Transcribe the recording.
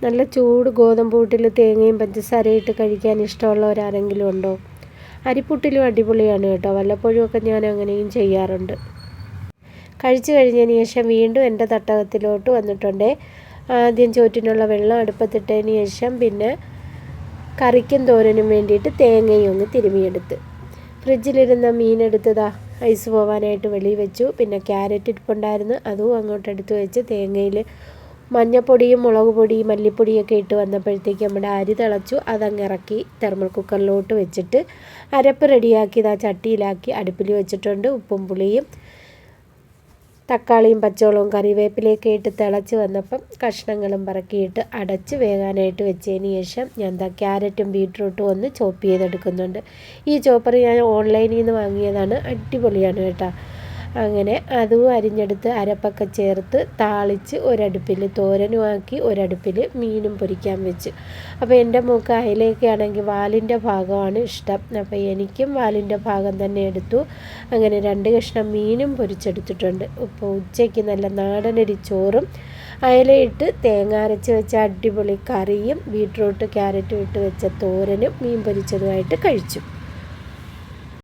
നല്ല ചൂട് ഗോതമ്പ് പുട്ടിൽ തേങ്ങയും പഞ്ചസാരയും ഇട്ട് കഴിക്കാൻ ഇഷ്ടമുള്ളവരാരെങ്കിലും ഉണ്ടോ? അരിപ്പുട്ടിലും അടിപൊളിയാണ് കേട്ടോ. വല്ലപ്പോഴും ഒക്കെ ഞാൻ അങ്ങനെയും ചെയ്യാറുണ്ട്. കഴിച്ചു കഴിഞ്ഞതിന് ശേഷം വീണ്ടും എൻ്റെ തട്ടകത്തിലോട്ട് വന്നിട്ടുണ്ട്. ആദ്യം ചോറ്റിനുള്ള വെള്ളം അടുപ്പത്തിട്ടതിന് ശേഷം പിന്നെ കറിക്കും തോരനും വേണ്ടിയിട്ട് തേങ്ങയും ഒന്ന് തിരുമിയെടുത്ത് ഫ്രിഡ്ജിലിരുന്ന മീനെടുത്തതാ ഐസ് പോവാനായിട്ട് വെളിയിൽ വെച്ചു. പിന്നെ ക്യാരറ്റ് ഇരിപ്പുണ്ടായിരുന്നു, അതും അങ്ങോട്ട് എടുത്ത് വെച്ച് തേങ്ങയിൽ മഞ്ഞപ്പൊടിയും മുളക് പൊടിയും മല്ലിപ്പൊടിയൊക്കെ ഇട്ട് വന്നപ്പോഴത്തേക്ക് നമ്മുടെ അരി തിളച്ചു. അതങ്ങ് ഇറക്കി തെർമൽ കുക്കറിലോട്ട് വെച്ചിട്ട് അരപ്പ് റെഡിയാക്കി ഇതാ ചട്ടിയിലാക്കി അടുപ്പിൽ വെച്ചിട്ടുണ്ട്. ഉപ്പും പുളിയും തക്കാളിയും പച്ചമുളകും കറിവേപ്പിലയൊക്കെ ഇട്ട് തിളച്ച് വന്നപ്പം കഷ്ണങ്ങളും പറക്കിയിട്ട് അടച്ച് വേകാനായിട്ട് വെച്ചതിന് ശേഷം ഞാൻ ക്യാരറ്റും ബീട്രൂട്ടും ഒന്ന് ചോപ്പ് ചെയ്തെടുക്കുന്നുണ്ട്. ഈ ചോപ്പർ ഞാൻ ഓൺലൈനിൽ നിന്ന് വാങ്ങിയതാണ്, അടിപൊളിയാണ് കേട്ടോ. അങ്ങനെ അതും അരിഞ്ഞെടുത്ത് അരപ്പൊക്കെ ചേർത്ത് താളിച്ച് ഒരടുപ്പിൽ തോരനുമാക്കി ഒരടുപ്പിൽ മീനും പൊരിക്കാൻ വെച്ച്. അപ്പോൾ എൻ്റെ മോൾക്ക് അയലയൊക്കെ ആണെങ്കിൽ വാലിൻ്റെ ഭാഗമാണ് ഇഷ്ടം. അപ്പോൾ എനിക്കും വാലിൻ്റെ ഭാഗം തന്നെ എടുത്തു. അങ്ങനെ 2 കഷ്ണം മീനും പൊരിച്ചെടുത്തിട്ടുണ്ട്. ഇപ്പോൾ ഉച്ചയ്ക്ക് നല്ല നാടനരി ചോറും അയലയിട്ട് തേങ്ങ അരച്ച് വെച്ച അടിപൊളി കറിയും ബീട്രൂട്ട് ക്യാരറ്റും ഇട്ട് വെച്ച തോരനും മീൻ പൊരിച്ചതുമായിട്ട് കഴിച്ചു.